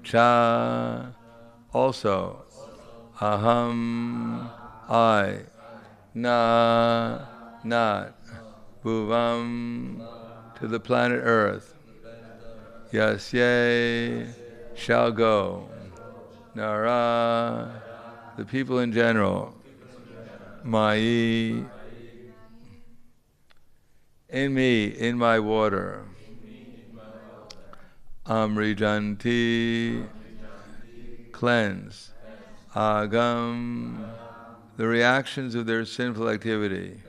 cha, also, aham, I, na, not, bhuvam, to the planet Earth, yasye, shall go, nara, the people in general, mai, in me, in my water, amrijanti, cleanse, agam, the reactions of their sinful activity,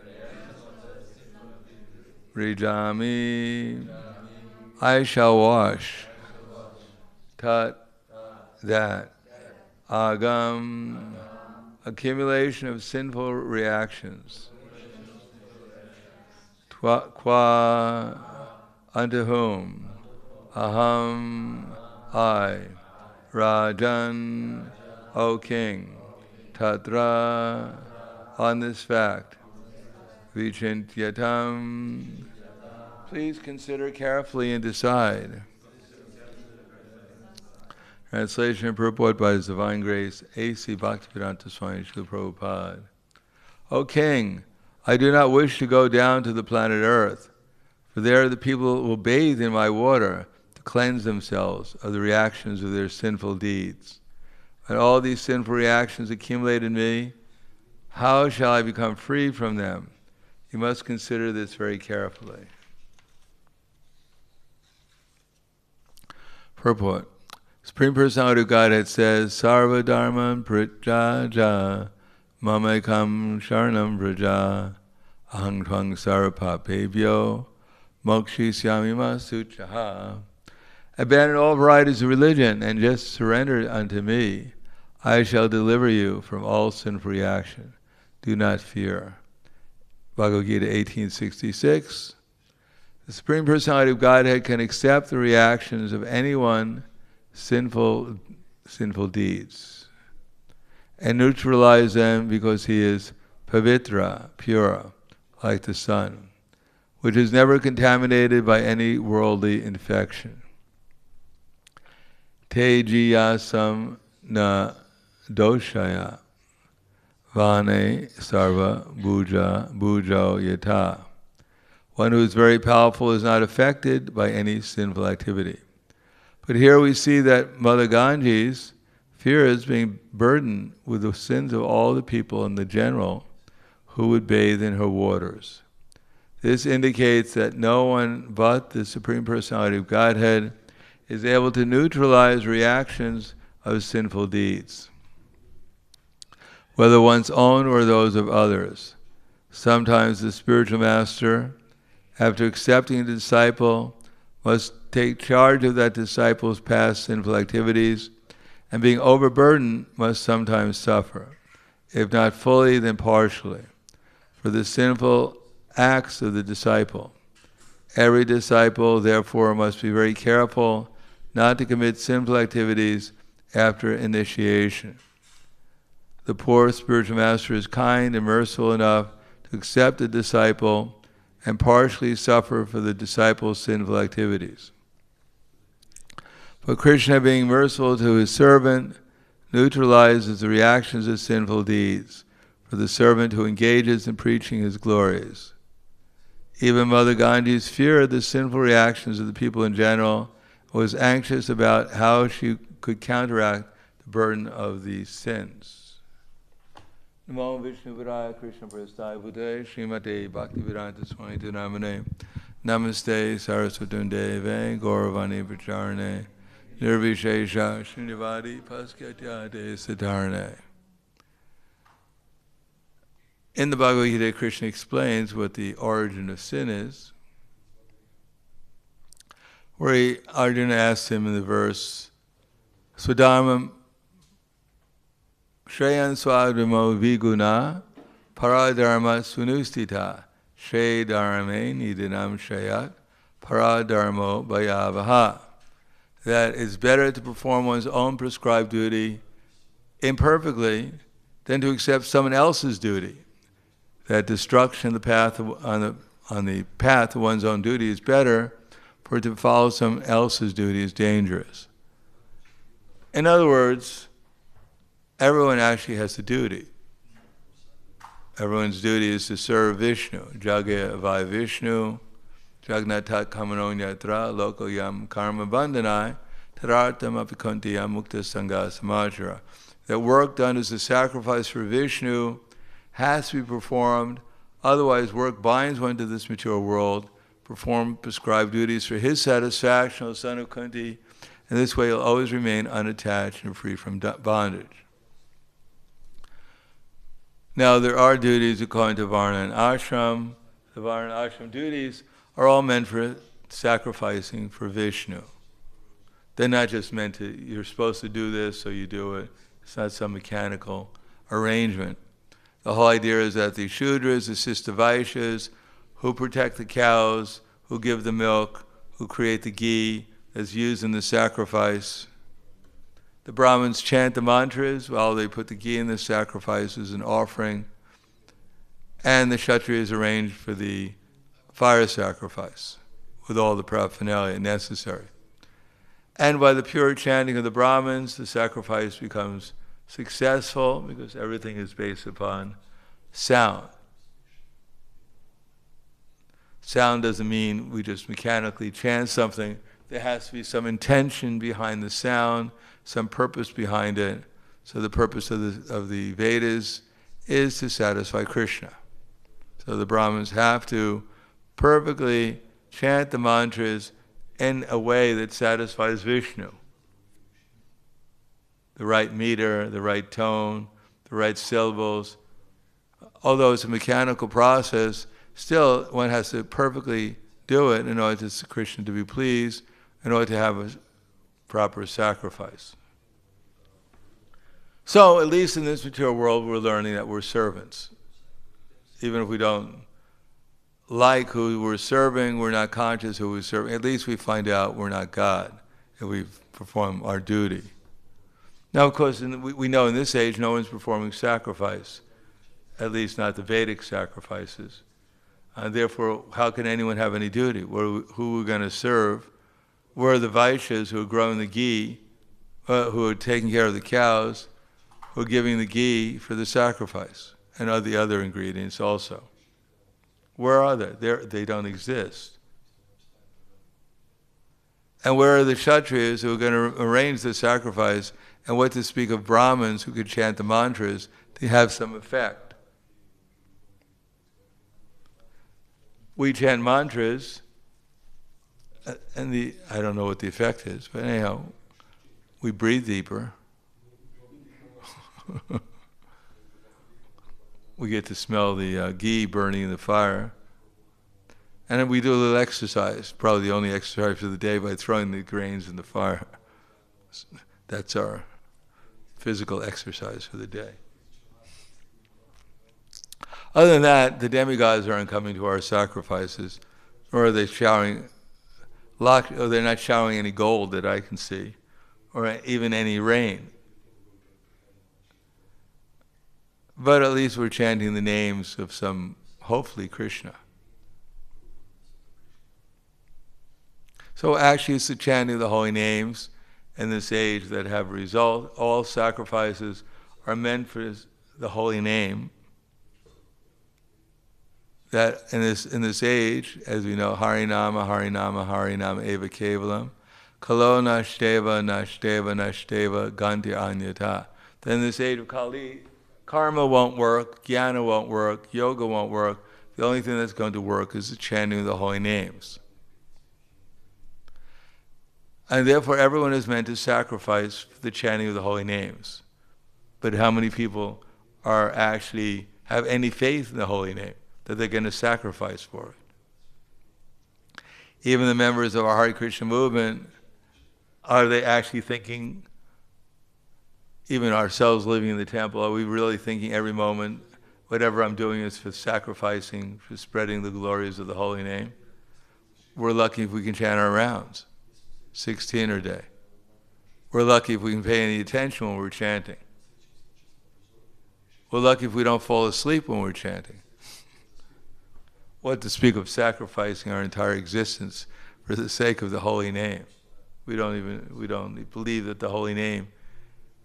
rijami, I shall wash, tat, that, agam, accumulation of sinful reactions, qua, unto whom, aham, I, Rajan, O king, tatra, on this fact, vichintyatam, please consider carefully and decide. Translation and purport by His Divine Grace, A.C. Bhaktivedanta Swami Srila Prabhupada. O king, I do not wish to go down to the planet Earth, for there the people will bathe in my water to cleanse themselves of the reactions of their sinful deeds. And all these sinful reactions accumulate in me, how shall I become free from them? You must consider this very carefully. Purport. Supreme Personality of Godhead says, Sarva Dharman Pritjaja Mamekam Sharanam Vraja Ahang Tvang Sarapapebhyo Mokshisyamima Suchaha. Abandon all varieties of religion and just surrender unto me. I shall deliver you from all sinful reaction. Do not fear. Bhagavad Gita 1866. The Supreme Personality of Godhead can accept the reactions of anyone sinful deeds and neutralize them because he is pavitra, pure, like the sun, which is never contaminated by any worldly infection. Te jiyasam na doshaya vane sarva bujo yata. One who is very powerful is not affected by any sinful activity. But here we see that Mother Ganges fears being burdened with the sins of all the people in the general who would bathe in her waters. This indicates that no one but the Supreme Personality of Godhead is able to neutralize reactions of sinful deeds, whether one's own or those of others. Sometimes the spiritual master, after accepting the disciple, must take charge of that disciple's past sinful activities, and being overburdened must sometimes suffer, if not fully, then partially, for the sinful acts of the disciple. Every disciple, therefore, must be very careful not to commit sinful activities after initiation. The poor spiritual master is kind and merciful enough to accept the disciple and partially suffer for the disciple's sinful activities. But Krishna, being merciful to his servant, neutralizes the reactions of sinful deeds for the servant who engages in preaching his glories. Even Mother Ganges feared the sinful reactions of the people in general, and was anxious about how she could counteract the burden of these sins. Namo Vishnu Viraya Krishna Prasthaya Bhute Srimate Bhaktivedanta Swami Namane Namaste Saraswati Deve Gauravani Pracharane Nirvishesha Srinivadi Paskatyade Siddharane. In the Bhagavad Gita, Krishna explains what the origin of sin is, where Arjuna asks him in the verse, Swadharmam Shreyan Swadharmo Viguna Paradharma Sunustita Shre Dharme Nidinam Shreyat Paradharmo Bhayavaha. That it's better to perform one's own prescribed duty imperfectly than to accept someone else's duty. That destruction on the path of one's own duty is better, for to follow someone else's duty is dangerous. In other words, everyone actually has a duty. Everyone's duty is to serve Vishnu. Jagya vai Vishnu, Jagnatat kamano yatra, loko yam karma bandhanai, tarartam apikanti yam mukta sangha samajara. That work done as a sacrifice for Vishnu has to be performed, otherwise work binds one to this material world, perform prescribed duties for his satisfaction, O son of Kunti, and this way he'll always remain unattached and free from bondage. Now there are duties according to Varna and Ashram. The Varna and Ashram duties are all meant for sacrificing for Vishnu. They're not just meant to, you're supposed to do this, so you do it. It's not some mechanical arrangement. The whole idea is that the Shudras, the Sister Vaishyas, who protect the cows, who give the milk, who create the ghee that's used in the sacrifice. The Brahmins chant the mantras while they put the ghee in the sacrifice as an offering. And the Kshatriyas arrange for the fire sacrifice with all the paraphernalia necessary. And by the pure chanting of the Brahmins, the sacrifice becomes successful because everything is based upon sound. Sound doesn't mean we just mechanically chant something. There has to be some intention behind the sound, some purpose behind it. So the purpose of the Vedas is to satisfy Krishna. So the Brahmins have to perfectly chant the mantras in a way that satisfies Vishnu. The right meter, the right tone, the right syllables. Although it's a mechanical process, still one has to perfectly do it in order for Krishna to be pleased, in order to have a proper sacrifice. So, at least in this material world, we're learning that we're servants. Even if we don't like who we're serving, we're not conscious who we're serving, at least we find out we're not God, and we perform our duty. Now, of course, we know in this age no one's performing sacrifice, at least not the Vedic sacrifices. Therefore, how can anyone have any duty? Who are we going to serve? Where are the Vaishyas who are growing the ghee, who are taking care of the cows, who are giving the ghee for the sacrifice, and the other ingredients also? Where are they? They don't exist. And where are the Kshatriyas who are going to arrange the sacrifice, and what to speak of Brahmins who could chant the mantras to have some effect? We chant mantras, and I don't know what the effect is, but anyhow, we breathe deeper. We get to smell the ghee burning in the fire. And then we do a little exercise, probably the only exercise of the day, by throwing the grains in the fire. That's our physical exercise for the day. Other than that, the demigods aren't coming to our sacrifices, nor are they showering, they're not showering any gold that I can see, or even any rain. But at least we're chanting the names of some, hopefully, Krishna. So actually it's the chanting of the holy names in this age that have result. All sacrifices are meant for the holy name. That in this age, as we know, hare-rama, hare-rama, hare-rama eva kevalam, kalo nashteva, nashteva, nashteva, ganti anyata. Then in this age of Kali, karma won't work, jnana won't work, yoga won't work. The only thing that's going to work is the chanting of the holy names. And therefore everyone is meant to sacrifice for the chanting of the holy names. But how many people are actually have any faith in the holy name that they're going to sacrifice for it? Even the members of our Hare Krishna movement, are they actually thinking, even ourselves living in the temple, are we really thinking every moment, whatever I'm doing is for sacrificing, for spreading the glories of the holy name? We're lucky if we can chant our rounds, 16 a day. We're lucky if we can pay any attention when we're chanting. We're lucky if we don't fall asleep when we're chanting. What to speak of sacrificing our entire existence for the sake of the holy name? We don't believe that the holy name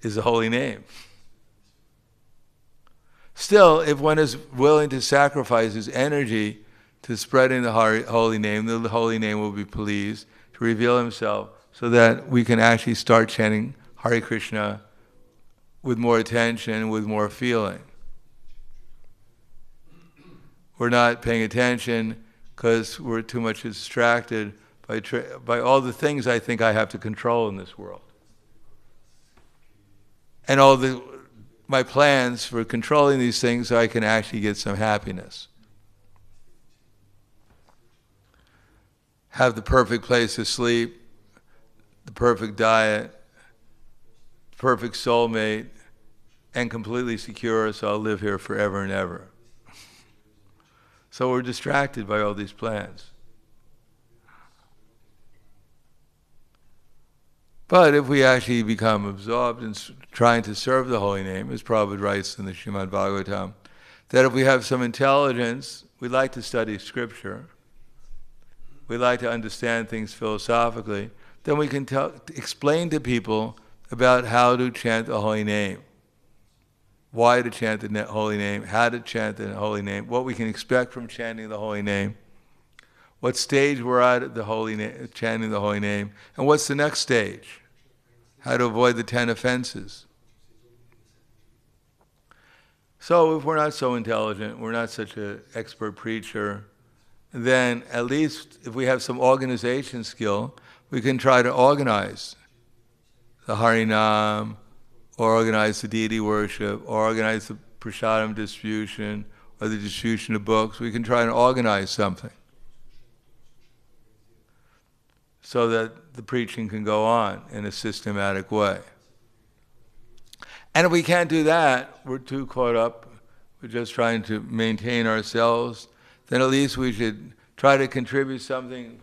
is the holy name. Still, if one is willing to sacrifice his energy to spreading the holy name, the holy name will be pleased to reveal himself so that we can actually start chanting Hare Krishna with more attention, with more feeling. We're not paying attention because we're too much distracted by all the things I think I have to control in this world. And all my plans for controlling these things so I can actually get some happiness. Have the perfect place to sleep, the perfect diet, perfect soulmate, and completely secure, so I'll live here forever and ever. So we're distracted by all these plans. But if we actually become absorbed in trying to serve the holy name, as Prabhupada writes in the Srimad Bhagavatam, that if we have some intelligence, we like to study scripture, we like to understand things philosophically, then we can explain to people about how to chant the holy name, why to chant the holy name, how to chant the holy name, what we can expect from chanting the holy name, what stage we're at the holy name, chanting the holy name, and what's the next stage, how to avoid the 10 offenses. So if we're not so intelligent, we're not such an expert preacher, then at least if we have some organization skill, we can try to organize the Harinam, or organize the deity worship, or organize the prasadam distribution, or the distribution of books. We can try and organize something so that the preaching can go on in a systematic way. And if we can't do that, we're too caught up with just trying to maintain ourselves, then at least we should try to contribute something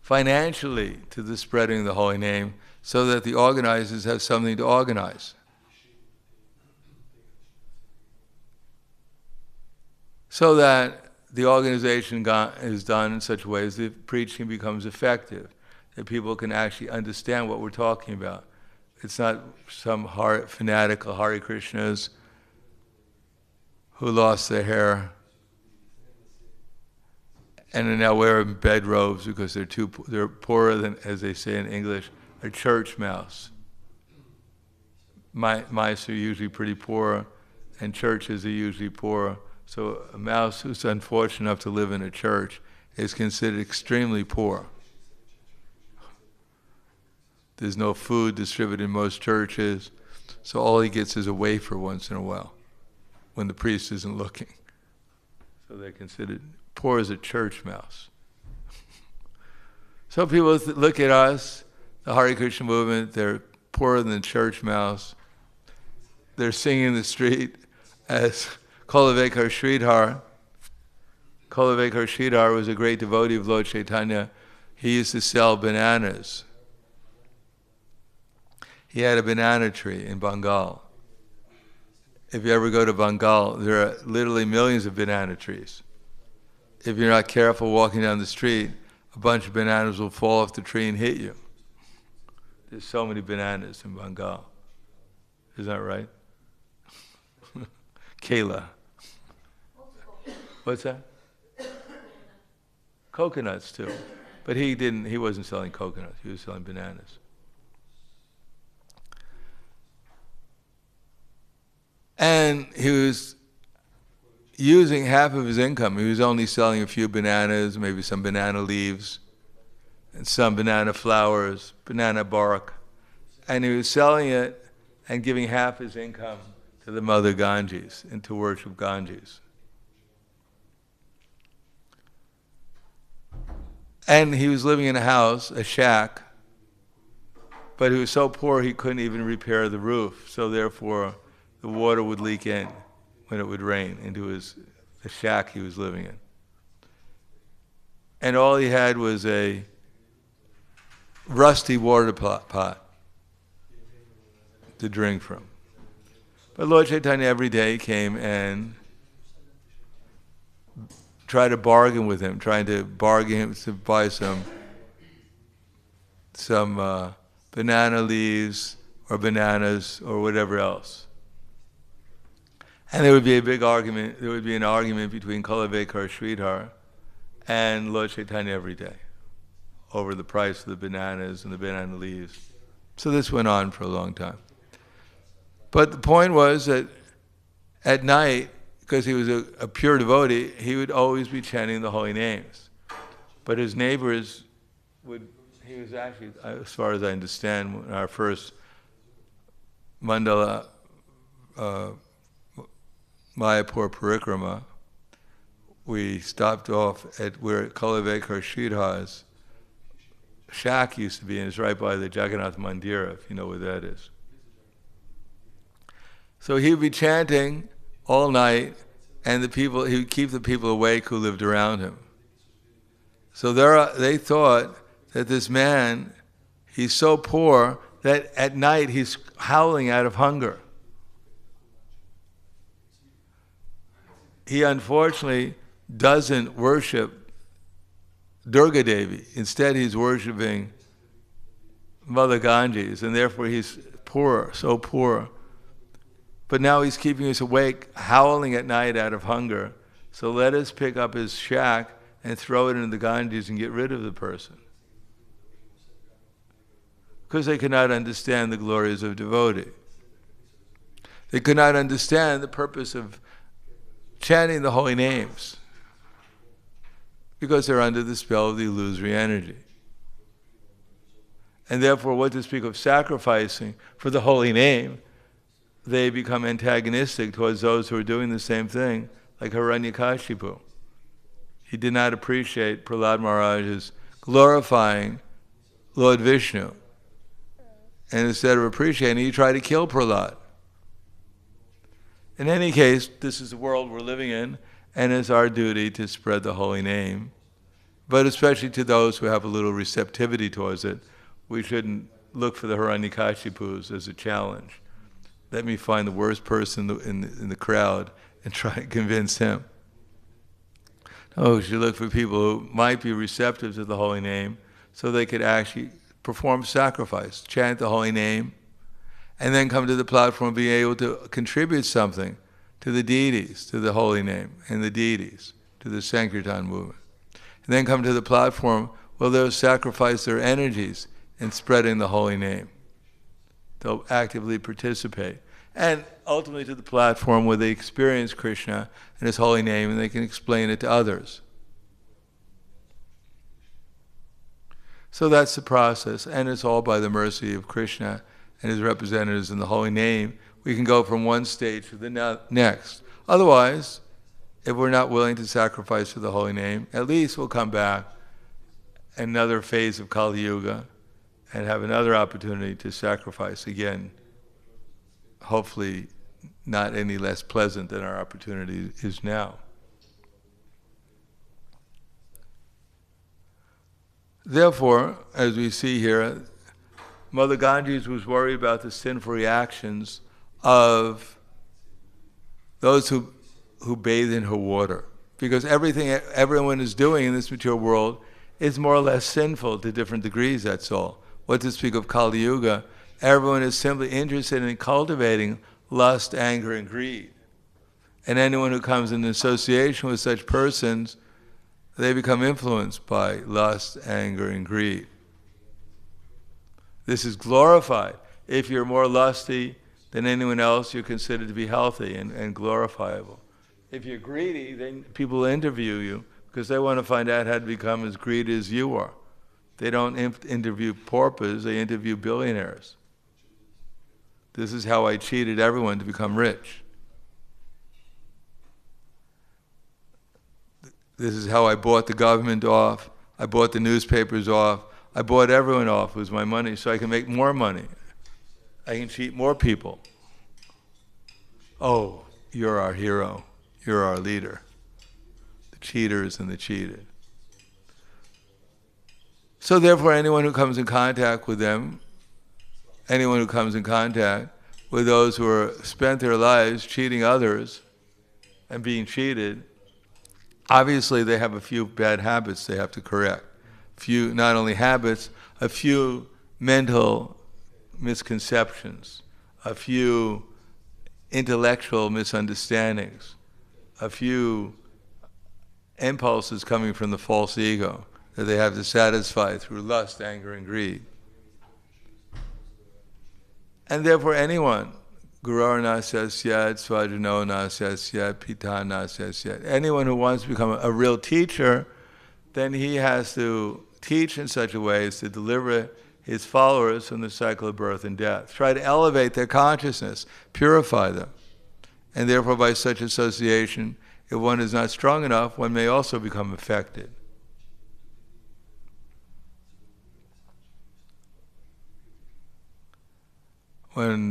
financially to the spreading of the holy name so that the organizers have something to organize. So that the organization is done in such ways that preaching becomes effective, that people can actually understand what we're talking about. It's not some fanatical Hare Krishnas who lost their hair and are now wearing bedrobes because they're poorer than, as they say in English, a church mouse. Mice are usually pretty poor, and churches are usually poor. So a mouse who's unfortunate enough to live in a church is considered extremely poor. There's no food distributed in most churches, so all he gets is a wafer once in a while when the priest isn't looking. So they're considered poor as a church mouse. So people look at us, the Hare Krishna movement, they're poorer than the church mouse. They're singing in the street as Kolavekar Sridhar. Kolavekar Sridhar was a great devotee of Lord Chaitanya. He used to sell bananas. He had a banana tree in Bengal. If you ever go to Bengal, there are literally millions of banana trees. If you're not careful walking down the street, a bunch of bananas will fall off the tree and hit you. There's so many bananas in Bengal. Is that right? Kayla. What's that? Coconuts too. But he wasn't selling coconuts, he was selling bananas. And he was using half of his income. He was only selling a few bananas, maybe some banana leaves, and some banana flowers, banana bark. And he was selling it and giving half his income to the Mother Ganges and to worship Ganges. And he was living in a house, a shack, but he was so poor he couldn't even repair the roof. So therefore, the water would leak in when it would rain into the shack he was living in. And all he had was a rusty water pot to drink from. But Lord Chaitanya every day came and tried to bargain with him, trying to bargain him to buy some banana leaves or bananas or whatever else. And there would be a big argument, there would be an argument between Kulavekar Sridhar and Lord Chaitanya every day over the price of the bananas and the banana leaves. So this went on for a long time. But the point was that at night, because he was a pure devotee, he would always be chanting the holy names. But his neighbors he was actually, as far as I understand, our first mandala Mayapur Parikrama, we stopped off at where Kulavekar Sridhar's shack used to be, and it's right by the Jagannath Mandira, if you know where that is. So he would be chanting all night, and he would keep the people awake who lived around him. So they thought that this man, he's so poor that at night he's howling out of hunger. He unfortunately doesn't worship Durga Devi. Instead, he's worshiping Mother Ganges, and therefore he's poor, so poor. But now he's keeping us awake, howling at night out of hunger. So let us pick up his shack and throw it into the Ganges and get rid of the person. Because they could not understand the glories of devotee. They could not understand the purpose of chanting the holy names, because they're under the spell of the illusory energy. And therefore, what to speak of sacrificing for the holy name, they become antagonistic towards those who are doing the same thing, like Hiranyakashipu. He did not appreciate Prahlad Maharaj's glorifying Lord Vishnu. And instead of appreciating, he tried to kill Prahlad. In any case, this is the world we're living in, and it's our duty to spread the holy name. But especially to those who have a little receptivity towards it, we shouldn't look for the Hiranyakashipus as a challenge. Let me find the worst person in the crowd and try and convince him. No, we should look for people who might be receptive to the holy name so they could actually perform sacrifice, chant the holy name, and then come to the platform being able to contribute something to the deities, to the holy name, and the deities, to the Sankirtan movement. And then come to the platform where they'll sacrifice their energies in spreading the holy name. They'll actively participate. And ultimately to the platform where they experience Krishna and His holy name, and they can explain it to others. So that's the process, and it's all by the mercy of Krishna and His representatives in the holy name. We can go from one stage to the next. Otherwise, if we're not willing to sacrifice for the holy name, at least we'll come back another phase of Kali Yuga and have another opportunity to sacrifice again. Hopefully not any less pleasant than our opportunity is now. Therefore, as we see here, Mother Ganges was worried about the sinful reactions of those who bathe in her water. Because everything everyone is doing in this material world is more or less sinful to different degrees, that's all. What to speak of Kali Yuga, everyone is simply interested in cultivating lust, anger, and greed. And anyone who comes in association with such persons, they become influenced by lust, anger, and greed. This is glorified. If you're more lusty than anyone else, you're considered to be healthy and glorifiable. If you're greedy, then people interview you because they want to find out how to become as greedy as you are. They don't interview paupers, they interview billionaires. This is how I cheated everyone to become rich. This is how I bought the government off, I bought the newspapers off, I bought everyone off with my money so I can make more money. I can cheat more people. Oh, you're our hero. You're our leader. The cheaters and the cheated. So therefore, anyone who comes in contact with them, anyone who comes in contact with those who are spent their lives cheating others and being cheated, obviously they have a few bad habits they have to correct. Few, not only habits, a few mental misconceptions, a few intellectual misunderstandings, a few impulses coming from the false ego that they have to satisfy through lust, anger, and greed. And therefore anyone, Gurur nasasyat, Svajano nasasyat, Pita nasasyat, anyone who wants to become a real teacher, then he has to teach in such a way as to deliver his followers from the cycle of birth and death. Try to elevate their consciousness, purify them. And therefore by such association, if one is not strong enough, one may also become affected. When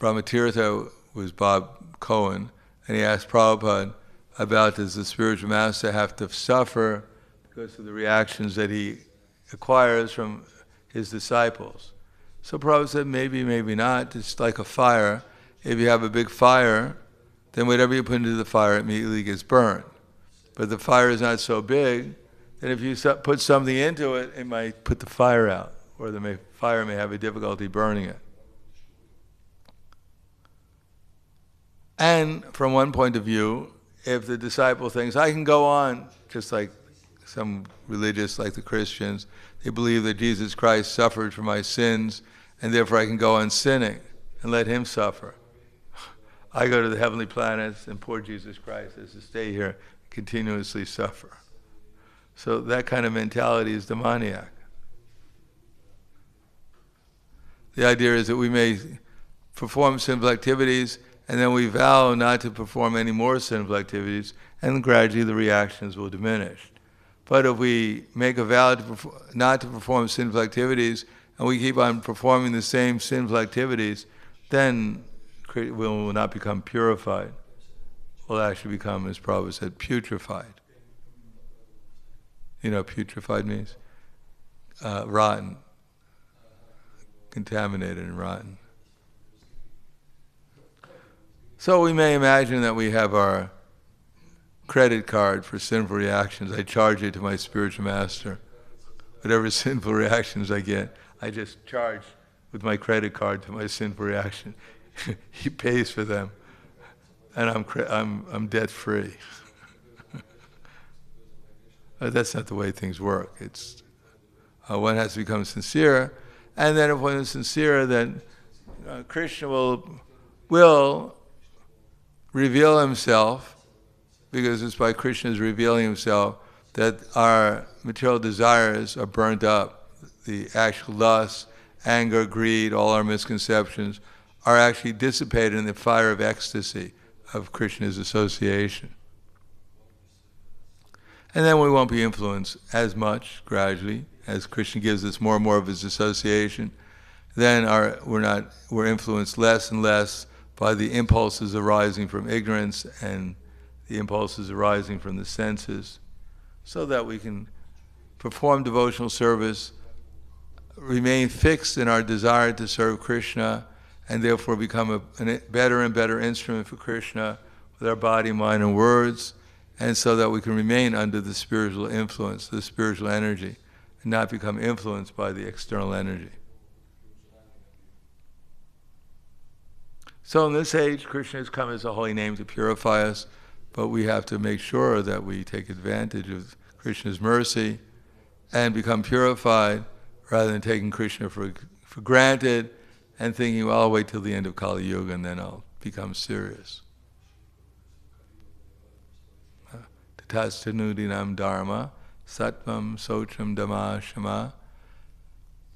Brahmatirtha was Bob Cohen, and he asked Prabhupada about, does the spiritual master have to suffer because of the reactions that he acquires from his disciples? So Prabhupada said, maybe, maybe not. It's like a fire. If you have a big fire, then whatever you put into the fire immediately gets burned. But the fire is not so big, then if you put something into it, it might put the fire out, or the fire may have a difficulty burning it. And from one point of view, if the disciple thinks, I can go on, just like some religious, like the Christians, they believe that Jesus Christ suffered for my sins, and therefore I can go on sinning and let him suffer. I go to the heavenly planets, and poor Jesus Christ has to stay here and continuously suffer. So that kind of mentality is demoniac. The idea is that we may perform sinful activities, and then we vow not to perform any more sinful activities, and gradually the reactions will diminish. But if we make a vow not to perform sinful activities, and we keep on performing the same sinful activities, then we will not become purified. We'll actually become, as Prabhupada said, putrefied. You know what putrefied means? Rotten. Contaminated and rotten. So we may imagine that we have our credit card for sinful reactions. I charge it to my spiritual master. Whatever sinful reactions I get, I just charge with my credit card to my sinful reaction. He pays for them, and I'm debt free. That's not the way things work. It's one has to become sincere, and then if one is sincere, then Krishna will reveal himself, because it's by Krishna's revealing himself that our material desires are burnt up. The actual lust, anger, greed, all our misconceptions are actually dissipated in the fire of ecstasy of Krishna's association. And then we won't be influenced as much, gradually, as Krishna gives us more and more of his association. Then we're influenced less and less by the impulses arising from ignorance and the impulses arising from the senses, so that we can perform devotional service, remain fixed in our desire to serve Krishna, and therefore become a better and better instrument for Krishna with our body, mind, and words, and so that we can remain under the spiritual influence, the spiritual energy, and not become influenced by the external energy. So in this age, Krishna has come as a holy name to purify us, but we have to make sure that we take advantage of Krishna's mercy and become purified, rather than taking Krishna for granted and thinking, well, I'll wait till the end of Kali Yuga and then I'll become serious. Tatastanudinam dharma, sattvam socham dhamma shama,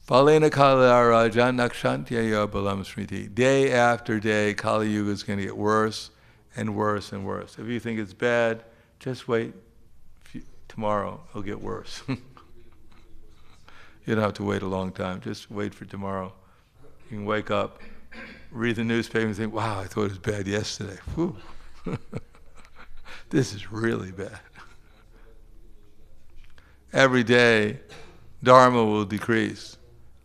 Palena Kalaraja Nakshantya Balam Smriti. Day after day, Kali Yuga is going to get worse and worse and worse. If you think it's bad, just wait. Tomorrow it'll get worse. You don't have to wait a long time. Just wait for tomorrow. You can wake up, read the newspaper and think, wow, I thought it was bad yesterday. Whew. This is really bad. Every day, Dharma will decrease,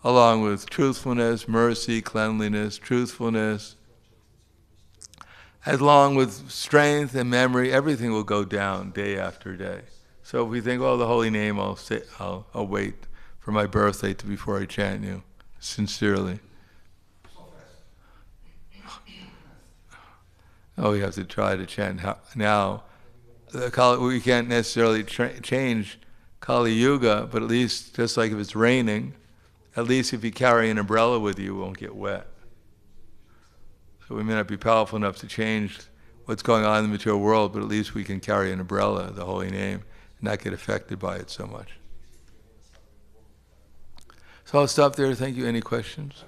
along with truthfulness, mercy, cleanliness, truthfulness. Along with strength and memory, everything will go down day after day. So if we think, oh, the holy name, I'll wait for my birthday before I chant you. Sincerely. Oh, we have to try to chant now. We can't necessarily change Kali Yuga, but at least, just like if it's raining, at least if you carry an umbrella with you, you won't get wet. So we may not be powerful enough to change what's going on in the material world, but at least we can carry an umbrella, the holy name, and not get affected by it so much. So I'll stop there. Thank you. Any questions?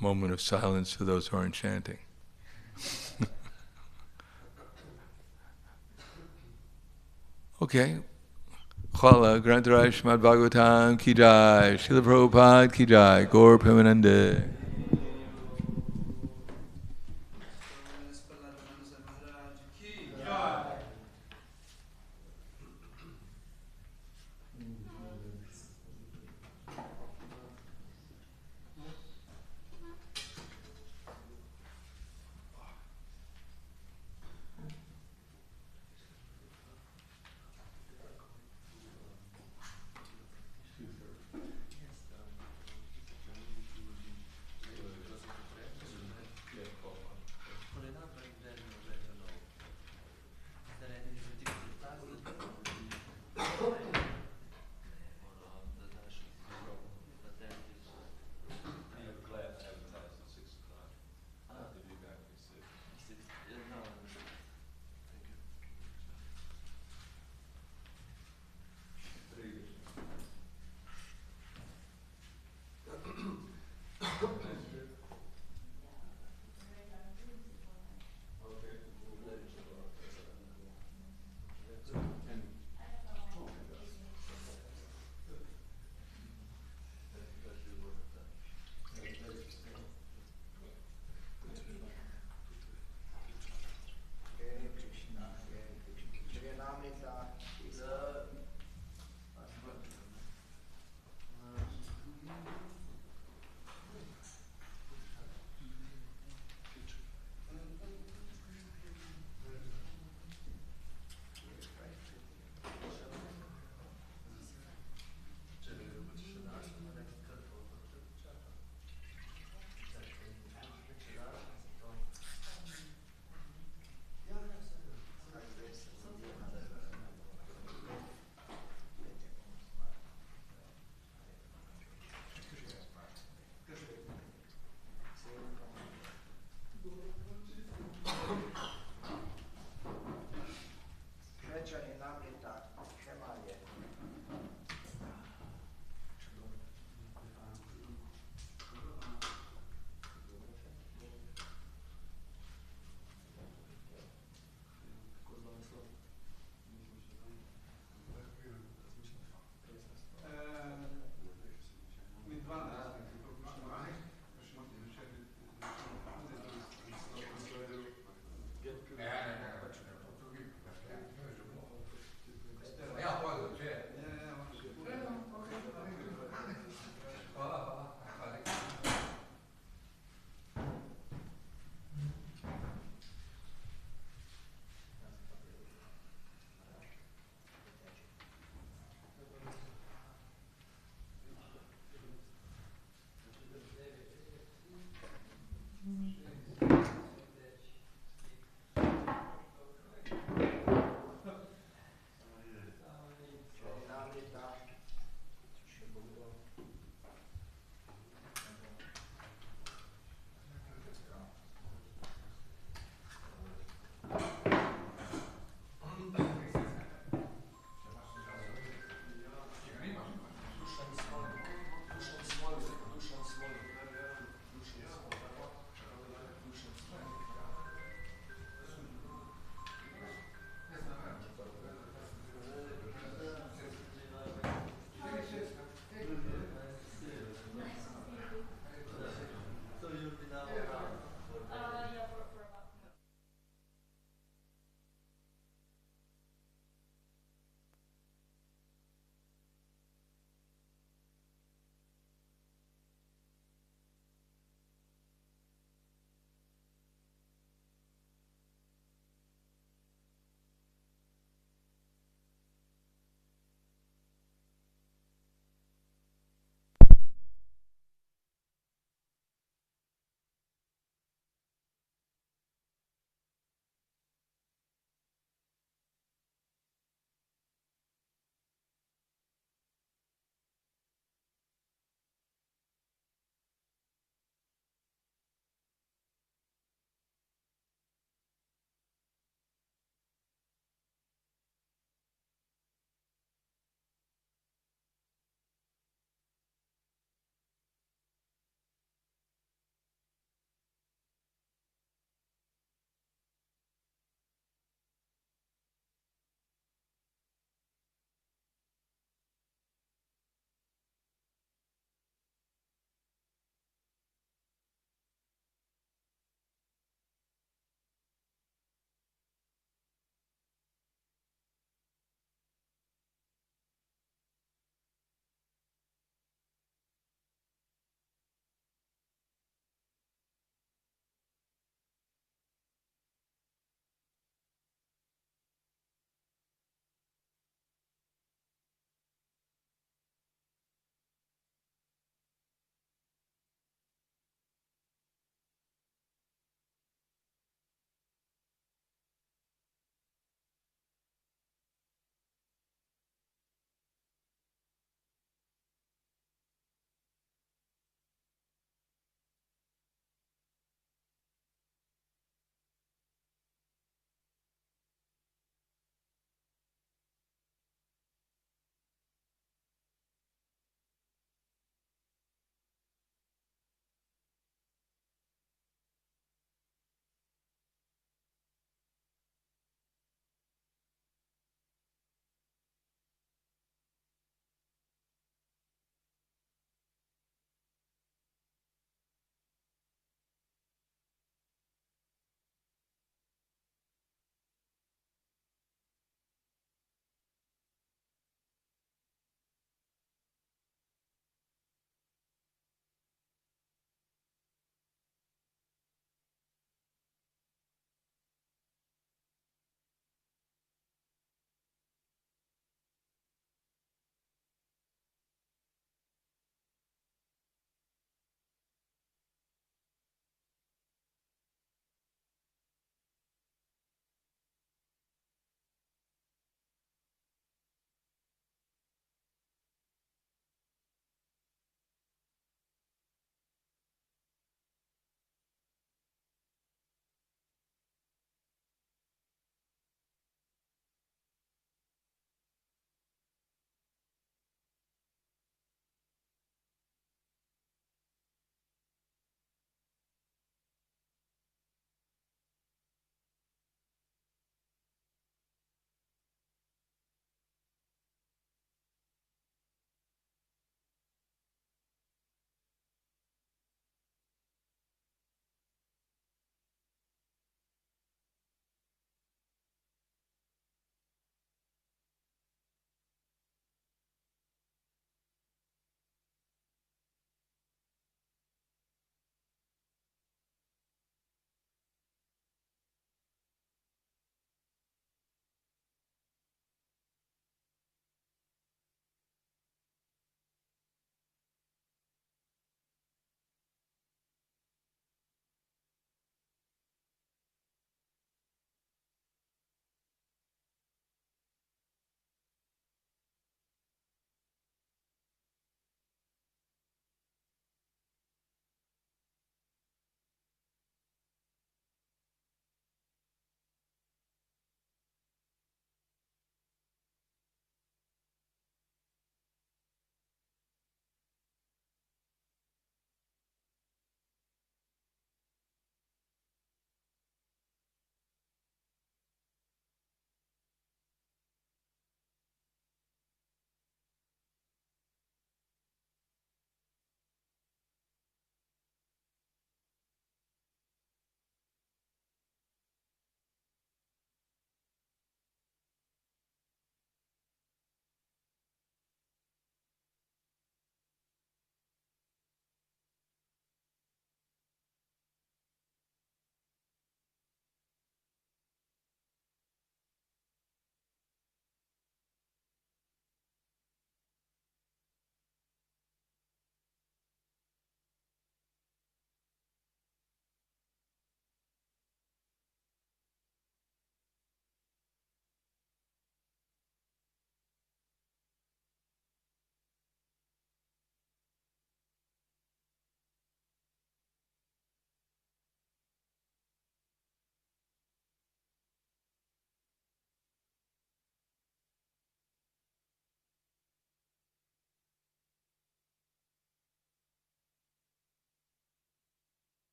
Moment of silence for those who aren't chanting. Okay. Khala Grantaraj Shrimad Bhagavatam Ki Jai, Srila Prabhupada Ki Jai, Gaur Premanande.